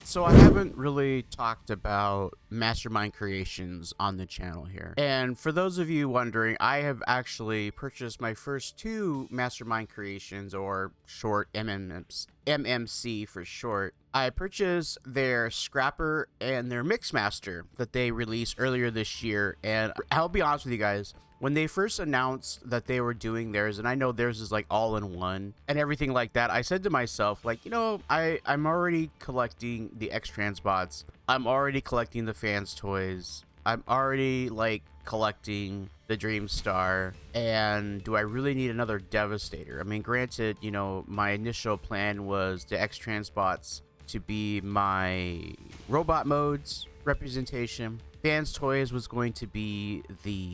So I haven't really talked about Mastermind creations on the channel here. And for those of you wondering, I have actually purchased my first two Mastermind creations, or short MMC for short. I purchased their Scrapper and their Mixmaster that they released earlier this year. And I'll be honest with you guys, when they first announced that they were doing theirs, and I know theirs is like all in one and everything like that, I said to myself, like, you know, I'm already collecting the X-Trans bots. I'm already collecting the fans toys. I'm already like collecting the Dream Star. And do I really need another Devastator? I mean, granted, you know, my initial plan was the X-Trans bots to be my robot modes representation. Fans toys was going to be the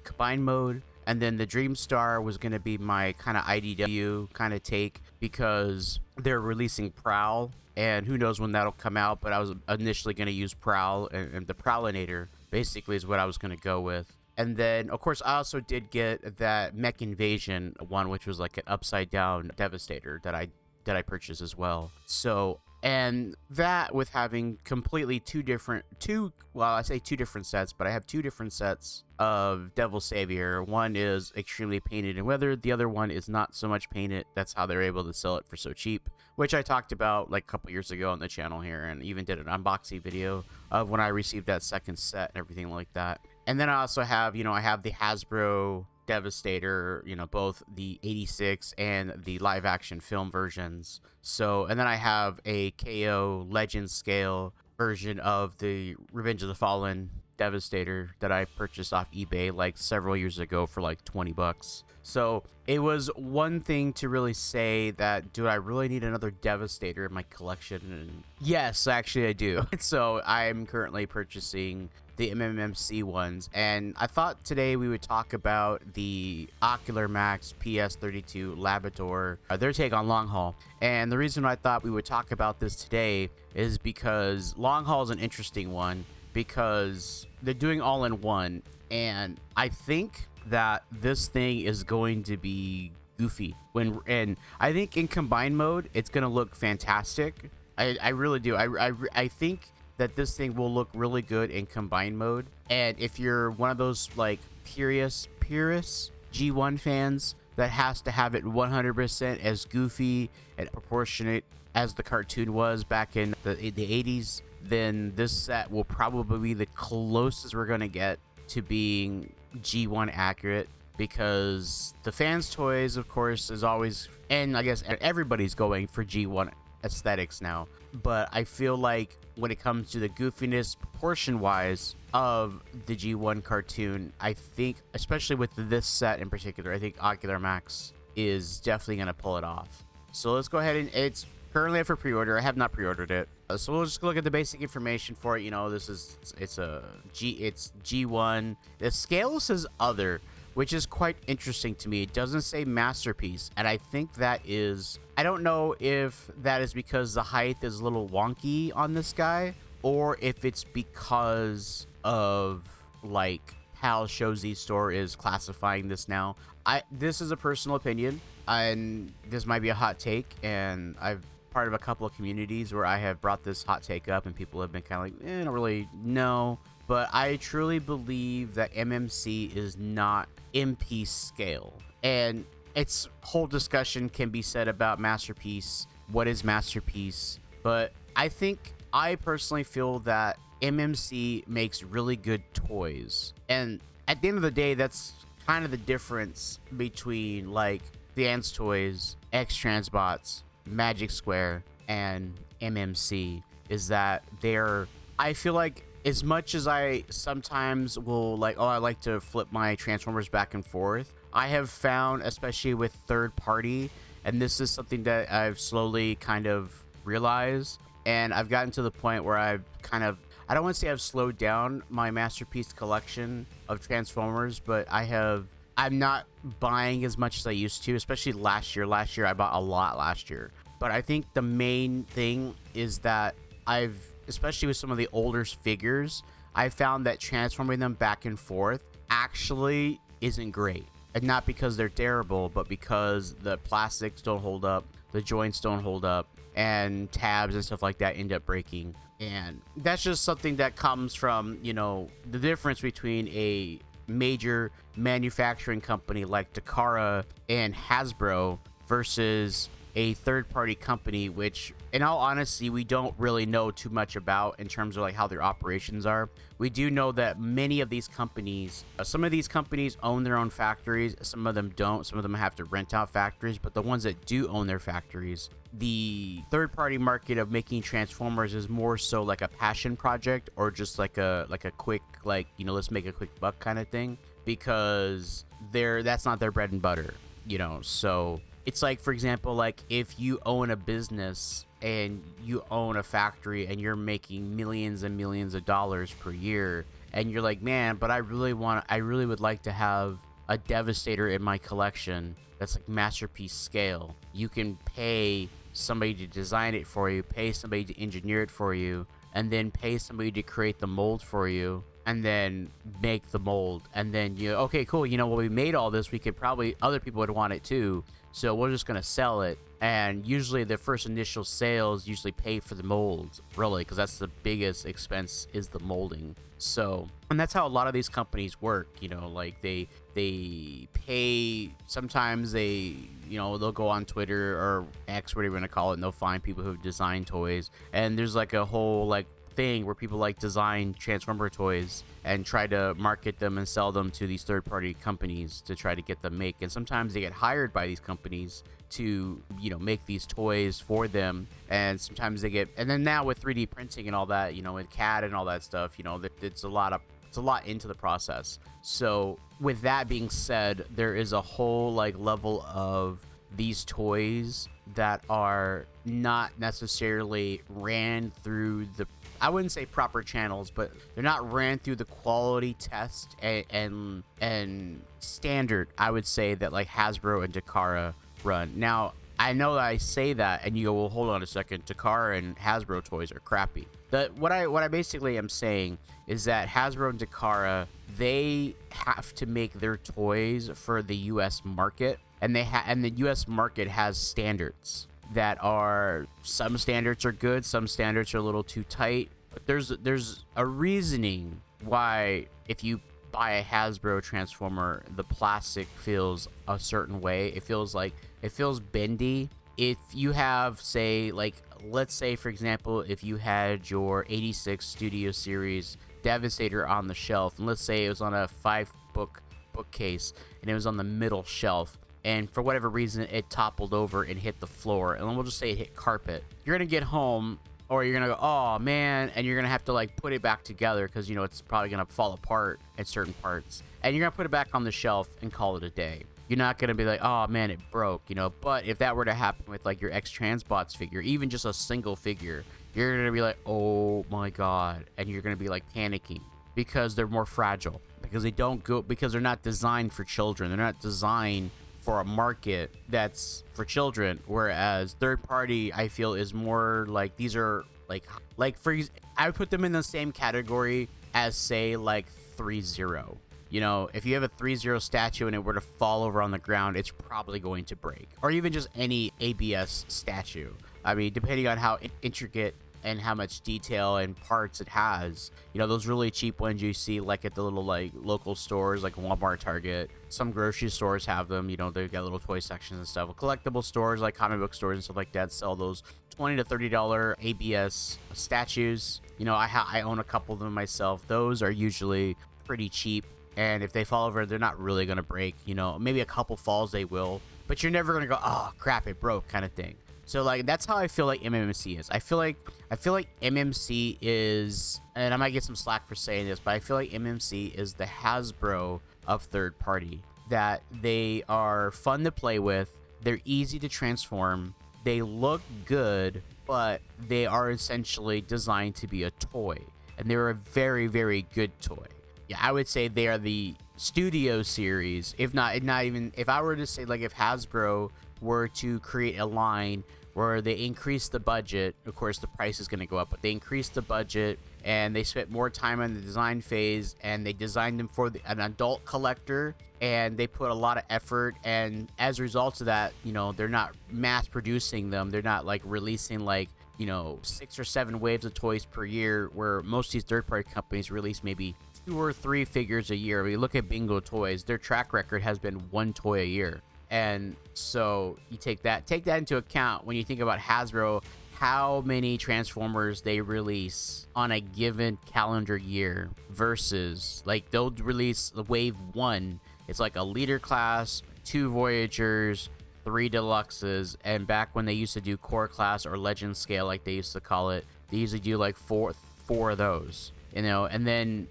combined mode, and then the Dream Star was going to be my kind of IDW kind of take, because they're releasing Prowl, and who knows when that'll come out, but I was initially going to use Prowl, and the Prowlinator basically is what I was going to go with. And then of course I also did get that Mech Invasion one, which was like an upside down Devastator that I purchased as well. So, and that with having completely two different sets, but I have two different sets of Devil Savior. One is extremely painted and weathered, the other one is not so much painted. That's how they're able to sell it for so cheap, which I talked about like a couple years ago on the channel here, and even did an unboxing video of when I received that second set and everything like that. And then I also have, you know, I have the Hasbro Devastator, you know, both the 86 and the live action film versions. So, and then I have a KO Legend scale version of the Revenge of the Fallen Devastator that I purchased off eBay like several years ago for like 20 bucks. So it was one thing to really say that, do I really need another Devastator in my collection? And yes, actually I do. So I'm currently purchasing the MMC ones, and I thought today we would talk about the Ocular Max PS32 Laborator, their take on Long Haul. And the reason I thought we would talk about this today is because Long Haul is an interesting one, because they're doing all in one, and I think that this thing is going to be goofy and I think in combined mode it's gonna look fantastic. I really do. I think that this thing will look really good in combined mode, and if you're one of those like purist G1 fans that has to have it 100% as goofy and proportionate as the cartoon was back in the 80s, then this set will probably be the closest we're gonna get to being G1 accurate, because the fans toys of course is always, and I guess everybody's going for G1 aesthetics now, but I feel like when it comes to the goofiness proportion wise of the G1 cartoon, I think especially with this set in particular, I think Ocular Max is definitely going to pull it off. So let's go ahead, and it's currently up for pre-order. I have not pre-ordered it, so we'll just look at the basic information for it. You know, it's G1. The scale says other, which is quite interesting to me. It doesn't say masterpiece, and I think that is, I don't know if that is because the height is a little wonky on this guy, or if it's because of like how Shozy Store is classifying this now. This is a personal opinion, and this might be a hot take, and I've part of a couple of communities where I have brought this hot take up, and people have been kind of like, I don't really know. But I truly believe that MMC is not MP scale, and its whole discussion can be said about masterpiece. What is masterpiece? But I personally feel that MMC makes really good toys, and at the end of the day, that's kind of the difference between like the Ants toys, X-Trans bots, Magic Square, and MMC, is that I feel like, as much as I sometimes will like, I like to flip my Transformers back and forth, I have found, especially with third party, and this is something that I've slowly kind of realized, and I've gotten to the point where I've kind of, I don't want to say I've slowed down my masterpiece collection of Transformers, but I'm not buying as much as I used to, especially last year. Last year I bought a lot last year, but I think the main thing is that especially with some of the older figures, I found that transforming them back and forth actually isn't great. And not because they're terrible, but because the plastics don't hold up, the joints don't hold up, and tabs and stuff like that end up breaking. And that's just something that comes from, you know, the difference between a major manufacturing company like Takara and Hasbro versus a third-party company, which in all honesty we don't really know too much about in terms of like how their operations are. We do know that many of these companies, some of these companies own their own factories, some of them don't, some of them have to rent out factories, but the ones that do own their factories, the third-party market of making Transformers is more so like a passion project, or just like a quick, like, you know, let's make a quick buck kind of thing, because that's not their bread and butter, you know. So it's like, for example, like if you own a business and you own a factory and you're making millions and millions of dollars per year, and you're like, man, but I really would like to have a Devastator in my collection that's like masterpiece scale. You can pay somebody to design it for you, pay somebody to engineer it for you, and then pay somebody to create the mold for you, and then make the mold. And then you, okay, cool, you know, well, we made all this, we could probably, other people would want it too, so we're just gonna sell it. And usually the first initial sales usually pay for the molds, really, because that's the biggest expense, is the molding. So, and that's how a lot of these companies work, you know, like they pay, sometimes they, you know, they'll go on Twitter or X, whatever you want to call it, and they'll find people who've designed toys, and there's like a whole like thing where people like design Transformer toys and try to market them and sell them to these third-party companies to try to get them make. And sometimes they get hired by these companies to, you know, make these toys for them, and sometimes they get, and then now with 3D printing and all that, you know, with CAD and all that stuff, you know, it's a lot into the process. So with that being said, there is a whole like level of these toys that are not necessarily ran through the, I wouldn't say proper channels, but they're not ran through the quality test and standard, I would say, that like Hasbro and Takara run. Now, I know that I say that and you go, well, hold on a second, Takara and Hasbro toys are crappy. What I basically am saying is that Hasbro and Takara, they have to make their toys for the US market, and the US market has standards that are, some standards are good, some standards are a little too tight, but there's a reasoning why if you buy a Hasbro Transformer, the plastic feels a certain way. It feels bendy. If you have, say, like, let's say, for example, if you had your 86 Studio Series Devastator on the shelf, and let's say it was on a 5-bookcase, and it was on the middle shelf, and for whatever reason it toppled over and hit the floor, and we'll just say it hit carpet, you're gonna get home, or you're gonna go, oh man, and you're gonna have to like put it back together, because, you know, it's probably gonna fall apart at certain parts, and you're gonna put it back on the shelf and call it a day. You're not gonna be like, oh man, it broke, you know. But if that were to happen with like your X-Transbots figure, even just a single figure, you're gonna be like, oh my god, and you're gonna be like panicking, because they're more fragile, because they're not designed for children, they're not designed for a market that's for children. Whereas third party, I feel, is more like, these are like for, I would put them in the same category as, say, like 3-0. You know, if you have a 3-0 statue and it were to fall over on the ground, it's probably going to break. Or even just any ABS statue. I mean, depending on how intricate and how much detail and parts it has. You know, those really cheap ones you see like at the little like local stores like Walmart, Target. Some grocery stores have them. You know, they've got little toy sections and stuff. Collectible stores like comic book stores and stuff like that sell those $20 to $30 ABS statues. You know, I own a couple of them myself. Those are usually pretty cheap. And if they fall over, they're not really going to break. You know, maybe a couple falls they will. But you're never going to go, oh, crap, it broke kind of thing. So, like, that's how I feel like MMC is. I feel like MMC is, and I might get some slack for saying this, but I feel like MMC is the Hasbro of third party. That they are fun to play with. They're easy to transform. They look good, but they are essentially designed to be a toy. And they're a very, very good toy. Yeah, I would say they are the Studio Series, if not even, if I were to say, like, if Hasbro were to create a line where they increase the budget, of course the price is going to go up, but they increase the budget and they spent more time on the design phase, and they designed them for an adult collector, and they put a lot of effort. And as a result of that, you know, they're not mass producing them. They're not like releasing like, you know, 6 or 7 waves of toys per year, where most of these third-party companies release maybe 2 or 3 figures a year. When you look at Bingo Toys, their track record has been 1 toy a year. And so you take that into account when you think about Hasbro, how many Transformers they release on a given calendar year, versus like they'll release the wave 1. It's like a leader class, 2 Voyagers, 3 Deluxes, and back when they used to do core class or legend scale, like they used to call it, they usually do like four of those, you know. And then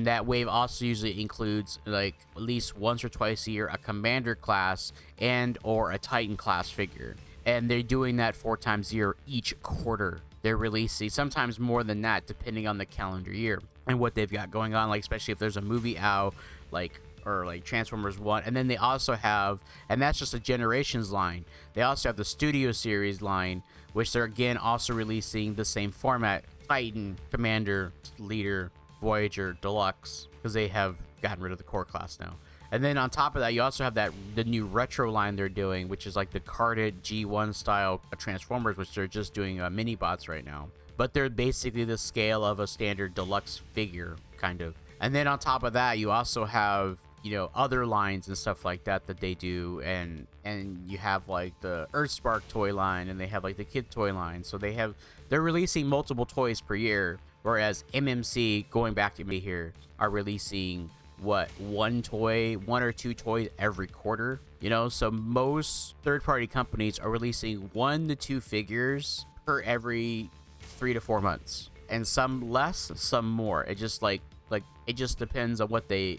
that wave also usually includes, like, at least once or twice a year, a Commander class and or a Titan class figure. And they're doing that 4 times a year each quarter. They're releasing sometimes more than that, depending on the calendar year and what they've got going on. Like, especially if there's a movie out, like Transformers 1. And then they also have, and that's just a Generations line, they also have the Studio Series line, which they're again also releasing the same format: Titan, Commander, Leader, Voyager, Deluxe, because they have gotten rid of the core class now. And then on top of that, you also have the new retro line they're doing, which is like the carded G1 style Transformers, which they're just doing mini bots right now. But they're basically the scale of a standard deluxe figure, kind of. And then on top of that, you also have, you know, other lines and stuff like that they do, and you have like the Earthspark toy line, and they have like the kid toy line. So they're releasing multiple toys per year, whereas MMC, going back to me here, are releasing what, 1 or 2 toys every quarter, you know. So most third-party companies are releasing 1 to 2 figures per every 3 to 4 months, and some less, some more. It just like it just depends on what they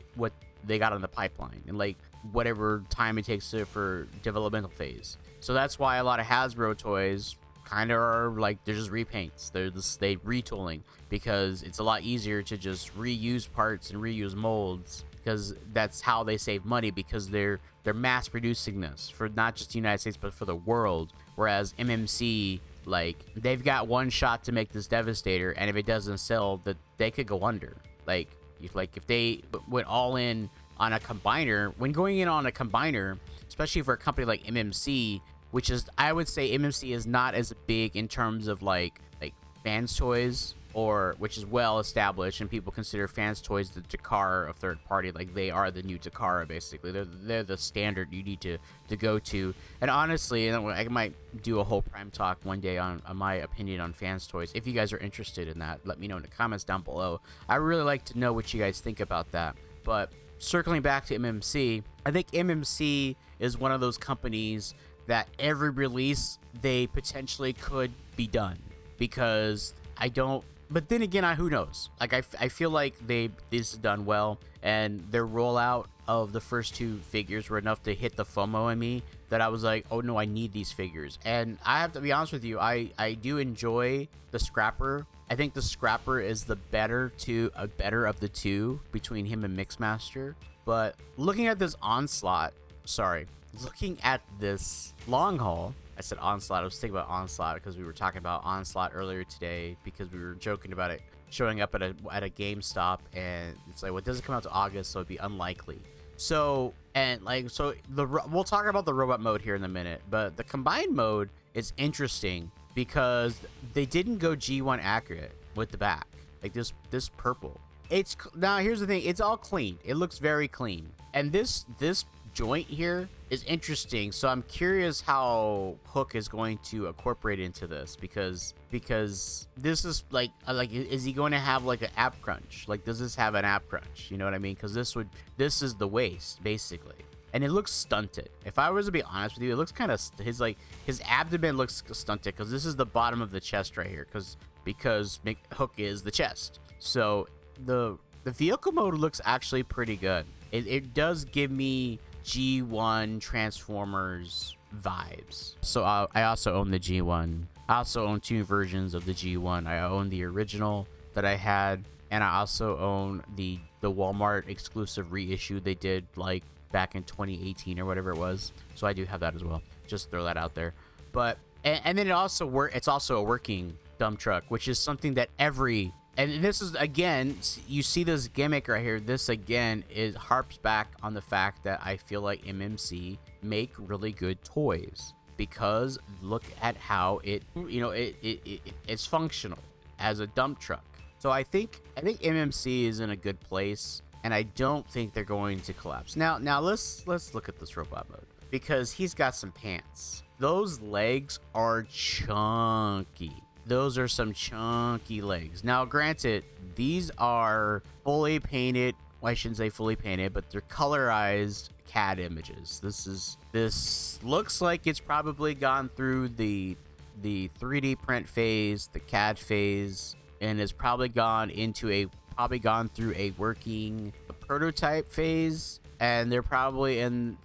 got on the pipeline, and like whatever time it takes for developmental phase. So that's why a lot of Hasbro toys kind of are like, they're just repaints. They retooling, because it's a lot easier to just reuse parts and reuse molds, because that's how they save money, because they're mass producing this for not just the United States but for the world. Whereas MMC, like, they've got one shot to make this Devastator, and if it doesn't sell, that they could go under. Like if they went all in on a combiner, when going in on a combiner, especially for a company like MMC, which is, I would say MMC is not as big in terms of like fans toys, or which is well established, and people consider fans toys the Takara of third party. Like, they are the new Takara, basically. They're the standard you need to go to. And honestly, I might do a whole Prime Talk one day on my opinion on fans toys. If you guys are interested in that, let me know in the comments down below. I really like to know what you guys think about that. But circling back to MMC, I think MMC is one of those companies that every release they potentially could be done, because I don't. But then again, who knows? Like, I feel like this is done well, and their rollout of the first 2 figures were enough to hit the FOMO in me, that I was like, oh no, I need these figures. And I have to be honest with you, I do enjoy the Scrapper. I think the Scrapper is the better of the 2 between him and Mixmaster. But looking at this long haul, I said Onslaught. I was thinking about Onslaught because we were talking about Onslaught earlier today, because we were joking about it showing up at a GameStop, and it's like, well, it doesn't come out to August, so it'd be unlikely. So, we'll talk about the robot mode here in a minute, but the combined mode is interesting because they didn't go G1 accurate with the back, like this purple. Now here's the thing, it's all clean. It looks very clean, and this joint here is interesting. So I'm curious how Hook is going to incorporate into this, because this is like is he going to have like an app crunch? Like, does this have an app crunch? You know what I mean? Because this is the waist basically, and it looks stunted. If I was to be honest with you, it looks kind of his abdomen looks stunted, because this is the bottom of the chest right here, because Hook is the chest. So the vehicle mode looks actually pretty good. It does give me G1 Transformers vibes. So I also own the G1. I also own 2 versions of the G1. I own the original that I had, and I also own the Walmart exclusive reissue they did like back in 2018 or whatever it was. So I do have that as well. Just throw that out there. But and then it's also a working dump truck, which is something that every And this is, again, you see this gimmick right here. This again is harps back on the fact that I feel like MMC make really good toys, because look at how it, it's functional as a dump truck. So I think MMC is in a good place, and I don't think they're going to collapse. Now let's look at this robot mode, because he's got some pants. Those legs are chunky. Those are some chunky legs. Now, granted, these are fully painted. Well, I shouldn't say fully painted, but they're colorized CAD images. This looks like it's probably gone through the 3D print phase, the CAD phase, and has probably gone through a working prototype phase, and they're probably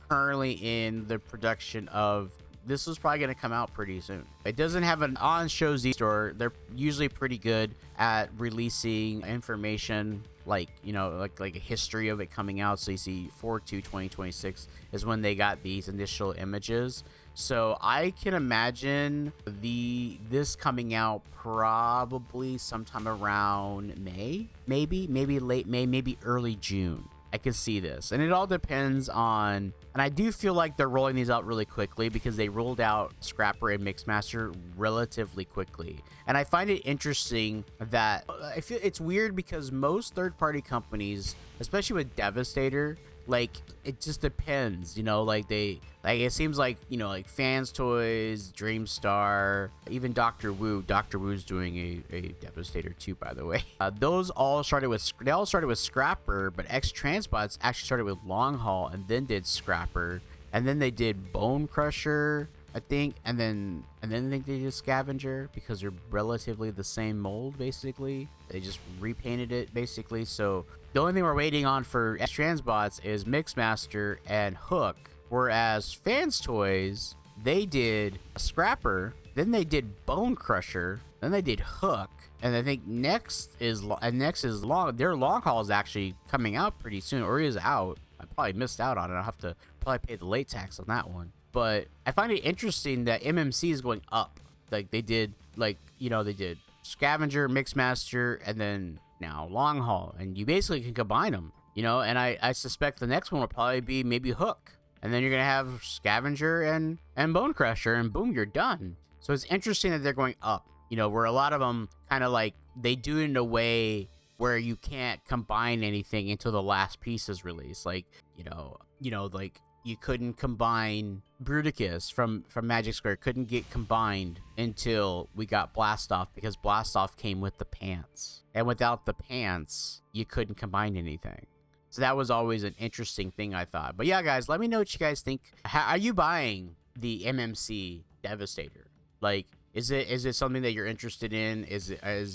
currently in the production of. This is probably going to come out pretty soon. It doesn't have an on-show Z-store. They're usually pretty good at releasing information, like a history of it coming out. So you see 4/2/2026 is when they got these initial images. So I can imagine this coming out probably sometime around May, maybe late May, maybe early June. I could see this, and it all depends on, and I do feel like they're rolling these out really quickly, because they rolled out Scrapper and Mixmaster relatively quickly. And I find it interesting that I feel it's weird, because most third-party companies, especially with Devastator, like, it just depends, it seems like, like Fans Toys, Dreamstar, even Dr. Wu's doing a Devastator 2, by the way. Those all started with Scrapper, but X-Transbots actually started with Long Haul and then did Scrapper, and then they did Bone Crusher, I think, and then I think they did Scavenger, because they're relatively the same mold, basically. They just repainted it, basically. So the only thing we're waiting on for Transbots is Mixmaster and Hook, whereas Fans Toys, they did Scrapper, then they did Bone Crusher, then they did Hook, and I think next is Long. Their Long Haul is actually coming out pretty soon, or is out. I probably missed out on it. I'll have to probably pay the late tax on that one. But I find it interesting that MMC is going up. Like, they did, they did Scavenger, Mixmaster, and then now Long Haul, and you basically can combine them, and I suspect the next one will probably be maybe Hook, and then you're gonna have Scavenger and Bone Crusher, and boom, you're done. So it's interesting that they're going up, where a lot of them kind of like, they do it in a way where you can't combine anything until the last piece is released. Like, like, you couldn't combine Bruticus from Magic Square, couldn't get combined until we got Blastoff, because Blastoff came with the pants, and without the pants you couldn't combine anything. So that was always an interesting thing, I thought. But yeah, guys, let me know what you guys think. Are you buying the MMC Devastator? Like, is it something that you're interested in?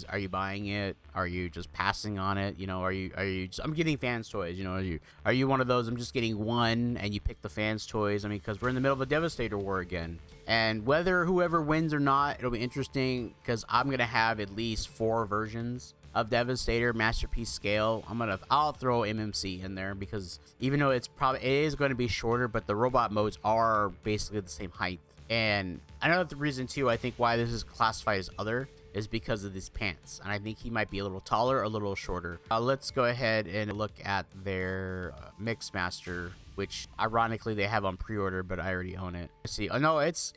Are you buying it? Are you just passing on it? Are you just, I'm getting Fans Toys, are you one of those, I'm just getting one and you pick the Fans Toys? I mean, because we're in the middle of a Devastator war again, and whoever wins or not, it'll be interesting, because I'm gonna have at least 4 versions of Devastator Masterpiece scale. I'll throw MMC in there, because even though it is going to be shorter, but the robot modes are basically the same height. And another reason too, I think, why this is classified as other is because of these pants, and I think he might be a little taller or a little shorter. Let's go ahead and look at their Mixmaster, which ironically they have on pre-order, but I already own it. Let's see. Oh no, it's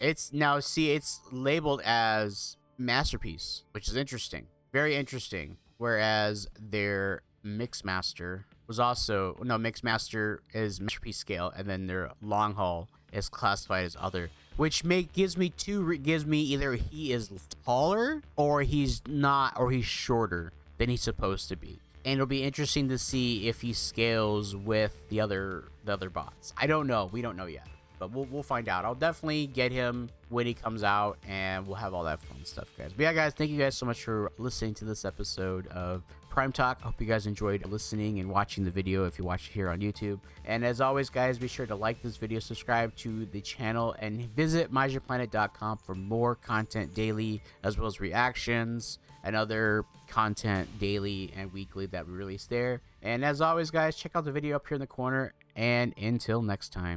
labeled as Masterpiece, which is interesting, very interesting. Whereas their Mixmaster was also, no, Mixmaster is Masterpiece scale, and then their Long Haul is classified as other, which gives me either he is taller or he's not, or he's shorter than he's supposed to be. And it'll be interesting to see if he scales with the other bots. I don't know. We don't know yet, but we'll find out. I'll definitely get him when he comes out, and we'll have all that fun stuff, guys. But yeah, guys, thank you guys so much for listening to this episode of Prime Talk. I hope you guys enjoyed listening and watching the video if you watch it here on YouTube. And as always, guys, be sure to like this video, subscribe to the channel, and visit MajinPlanet.com for more content daily, as well as reactions and other content daily and weekly that we release there. And as always, guys, check out the video up here in the corner, and until next time.